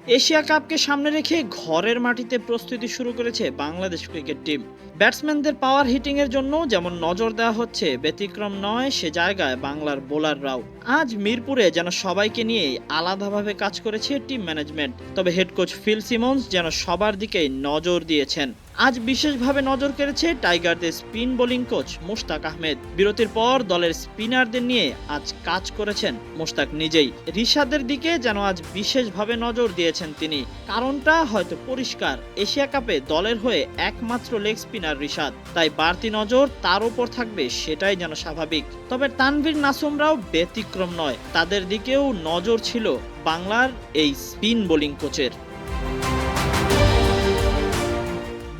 Asia কাপকে সামনে রেখে ঘরের মাটিতে প্রস্তুতি শুরু করেছে বাংলাদেশ ক্রিকেট টিম। ব্যাটসম্যানদের পাওয়ার হিটিং এর জন্য যেমন নজর দেওয়া হচ্ছে, ব্যতিক্রম নয় সে জায়গায় বাংলার বোলাররাও। আজ মিরপুরে যেন সবাইকে নিয়ে আলাদাভাবে কাজ করেছে টিম ম্যানেজমেন্ট। তবে হেড কোচ ফিল সিমন্স যেন সবার দিকেই নজর দিয়েছেন। আজ বিশেষভাবে নজর কেড়েছে টাইগারদের spin bowling coach Mushtaq Ahmed. বিরতির পর দলের স্পিনারদের নিয়ে আজ কাজ করেছেন মুশতাক নিজেই। রিশাদের দিকে যেন আজ বিশেষভাবে নজর দিয়েছেন তিনি। কারণটা হয়তো পরিষ্কার, এশিয়া কাপে দলের হয়ে একমাত্র লেগ স্পিনার রিশাদ, তাই বাড়তি নজর তার উপর থাকবে সেটাই যেন স্বাভাবিক। তবে তানভীর নাসুমরাও ব্যতিক্রম নয়, তাদের দিকেও নজর ছিল বাংলার এই স্পিন বোলিং কোচের।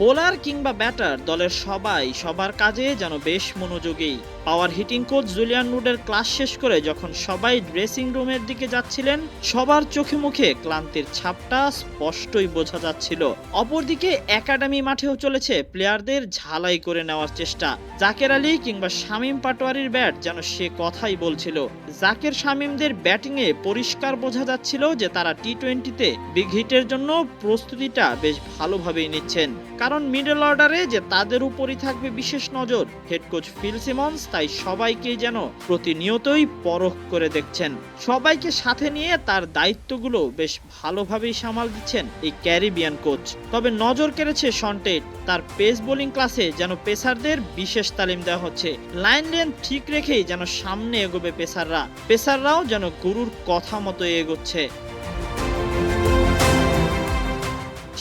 বোলার কিংবা ব্যাটার দলের সবাই সবার কাজে যেন বেশ মনোযোগী। পাওয়ার হিটিং কোচ জুলিয়ান উডের ক্লাস শেষ করে যখন সবাই ড্রেসিং রুমের দিকে যাচ্ছিলেন, সবার চোখে মুখে ক্লান্তির ছাপটা স্পষ্টই বোঝা যাচ্ছিল। অপরদিকে একাডেমি মাঠেও চলেছে প্লেয়ারদের ঝালাই করে নেওয়ার চেষ্টা। জাকের আলী কিংবা শামীম পাটোয়ারির ব্যাট যেন সে কথাই বলছিল। জাকের শামীমদের ব্যাটিংয়ে পরিষ্কার বোঝা যাচ্ছিল যে তারা টি-20তে বিগ হিটের জন্য প্রস্তুতিটা বেশ ভালোভাবেই নিচ্ছেন। কারণ মিডল অর্ডারে যে তাদের উপরই থাকবে বিশেষ নজর হেড কোচ ফিল সিমন্স, তাই সবাইকে যেন প্রতিনিয়তই পরখ করে দেখছেন। সবাইকে সাথে নিয়ে তার দায়িত্বগুলো বেশ ভালোভাবেই সামাল দিচ্ছেন এই ক্যারিবিয়ান কোচ। তবে নজর কেড়েছে শন টেট, তার পেস বোলিং ক্লাসে যেন পেসারদের বিশেষ তালিম দেওয়া হচ্ছে। লাইন লেন্থ ঠিক রেখেই যেন সামনে এগোবে পেসাররাও যেন গুরুর কথা মতো এগোচ্ছে।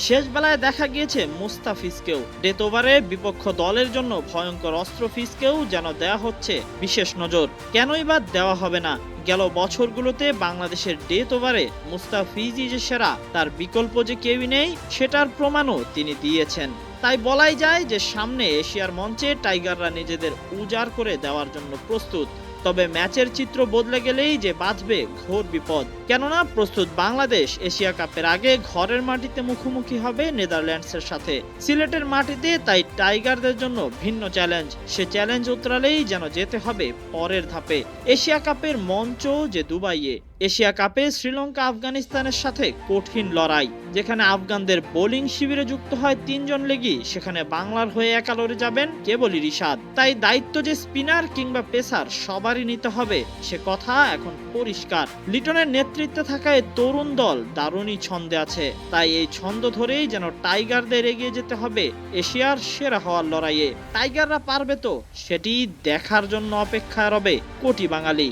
শেষ বেলায় দেখা গিয়েছে মুস্তাফিজকেও ডেথ ওভারে বিপক্ষ দলের জন্য ভয়ঙ্কর অস্ত্রফিজকেও যেন দেয়া হচ্ছে বিশেষ নজর। কেনই বা দেওয়া হবে না? গেল বছরগুলোতে বাংলাদেশের ডেথ ওভারে মুস্তাফিজই যে সেরা, তার বিকল্প যে কেউই নেই সেটার প্রমাণও তিনি দিয়েছেন। তাই বলাই যায় যে সামনে এশিয়ার মঞ্চে টাইগাররা নিজেদের উজাড় করে দেওয়ার জন্য প্রস্তুত। তবে ম্যাচের চিত্র বদলে গেলেই যে বাঁচবে ঘোর বিপদ। কেননা প্রস্তুত বাংলাদেশ এশিয়া কাপের আগে ঘরের মাটিতে মুখোমুখি হবে নেদারল্যান্ডসের সাথে। সিলেটের মাটিতে তাই টাইগারদের জন্য ভিন্ন চ্যালেঞ্জ। সে চ্যালেঞ্জ উতরালেই যেন যেতে হবে পরের ধাপে। এশিয়া কাপের মঞ্চ যে দুবাইয়ে। এশিয়া কাপে শ্রীলঙ্কা আফগানিস্তানের সাথে কঠিন লড়াই। যেখানে আফগানদের বোলিং শিবিরে যুক্ত হয় 3 জন লেগি, সেখানে বাংলার হয়ে একা লড়ে যাবেন কেবলই রিশাদ। তাই দায়িত্ব যে স্পিনার কিংবা পেসার সবারই নিতে হবে সে কথা এখন পরিষ্কার। লিটনের নেতৃত্বে থাকা এই তরুণ দল দারুণই ছন্দে আছে। তাই এই ছন্দ ধরেই যেন টাইগারদের এগিয়ে যেতে হবে এশিয়ার সেরা হওয়ার লড়াইয়ে। টাইগাররা পারবে তো, সেটি দেখার জন্য অপেক্ষায় রবে কোটি বাঙালি।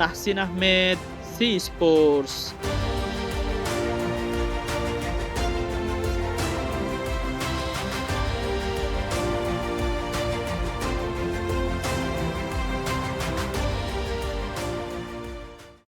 Tahsin Ahmed, C sports.